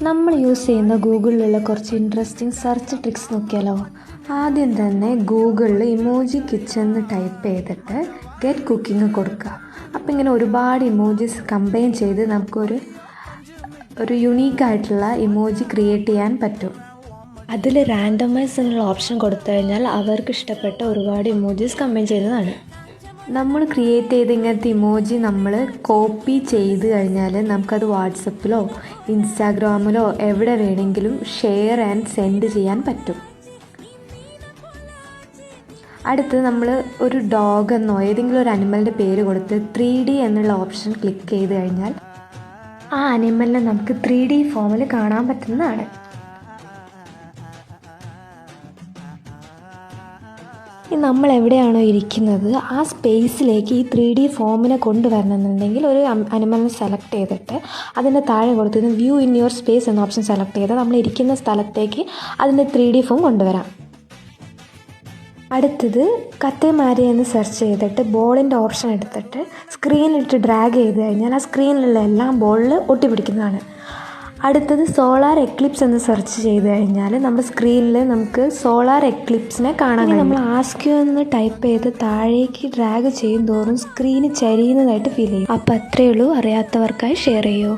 നമ്മൾ യൂസ് ചെയ്യുന്ന ഗൂഗിളിലുള്ള കുറച്ച് ഇൻട്രസ്റ്റിംഗ് സെർച്ച് ട്രിക്സ് നോക്കിയാലോ. ആദ്യം തന്നെ ഗൂഗിളിൽ ഇമോജി കിച്ചൺ എന്ന് ടൈപ്പ് ചെയ്തിട്ട് ഗെറ്റ് കുക്കിംഗ് കൊടുക്കുക. അപ്പോൾ ഇങ്ങനെ ഒരുപാട് ഇമോജീസ് കമ്പൈൻ ചെയ്ത് നമുക്കൊരു യുണീക്കായിട്ടുള്ള ഇമോജി ക്രിയേറ്റ് ചെയ്യാൻ പറ്റും. അതിൽ റാൻഡമൈസ് എന്നുള്ള ഓപ്ഷൻ കൊടുത്തു കഴിഞ്ഞാൽ അവർക്ക് ഇഷ്ടപ്പെട്ട ഒരുപാട് ഇമോജീസ് കമ്പൈൻ ചെയ്യുന്നതാണ്. നമ്മൾ ക്രിയേറ്റ് ചെയ്ത് ഇങ്ങനത്തെ ഇമോജി നമ്മൾ കോപ്പി ചെയ്ത് കഴിഞ്ഞാൽ നമുക്കത് വാട്സപ്പിലോ ഇൻസ്റ്റാഗ്രാമിലോ എവിടെ വേണമെങ്കിലും ഷെയർ ആൻഡ് സെൻഡ് ചെയ്യാൻ പറ്റും. അടുത്ത് നമ്മൾ ഒരു ഡോഗ് എന്നോ ഏതെങ്കിലും ഒരു അനിമലിൻ്റെ പേര് കൊടുത്ത് 3D എന്നുള്ള ഓപ്ഷൻ ക്ലിക്ക് ചെയ്ത് കഴിഞ്ഞാൽ ആ അനിമലിനെ നമുക്ക് 3D ഫോമിൽ കാണാൻ പറ്റുന്നതാണ്. നമ്മൾ എവിടെയാണോ ഇരിക്കുന്നത് ആ സ്പേസിലേക്ക് ഈ 3D ഫോമിനെ കൊണ്ടുവരണമെന്നുണ്ടെങ്കിൽ ഒരു അനിമലിനെ സെലക്ട് ചെയ്തിട്ട് അതിൻ്റെ താഴെ കൊടുത്തിട്ട് വ്യൂ ഇൻ യുവർ സ്പേസ് എന്ന ഓപ്ഷൻ സെലക്ട് ചെയ്താൽ നമ്മൾ ഇരിക്കുന്ന സ്ഥലത്തേക്ക് അതിൻ്റെ 3D ഫോം കൊണ്ടുവരാം. അടുത്തത് കത്തേമാരി എന്ന് സെർച്ച് ചെയ്തിട്ട് ബോളിൻ്റെ ഓപ്ഷൻ എടുത്തിട്ട് സ്ക്രീനിലിട്ട് ഡ്രാഗ് ചെയ്ത് കഴിഞ്ഞാൽ ആ സ്ക്രീനിലുള്ള എല്ലാം ബോളിൽ ഒട്ടിപ്പിടിക്കുന്നതാണ്. അടുത്തത് സോളാർ എക്ലിപ്സ് എന്ന് സെർച്ച് ചെയ്ത് കഴിഞ്ഞാൽ നമ്മുടെ സ്ക്രീനിൽ നമുക്ക് സോളാർ എക്ലിപ്സിനെ കാണാൻ കഴിയും. നമ്മൾ ആസ്ക്യൂ എന്ന് ടൈപ്പ് ചെയ്ത് താഴേക്ക് ഡ്രാഗ് ചെയ്യും തോറും സ്ക്രീന് ചരിയുന്നതായിട്ട് ഫീൽ ചെയ്യും. അപ്പോൾ അത്രയേ ഉള്ളൂ. അറിയാത്തവർക്കായി ഷെയർ ചെയ്യൂ.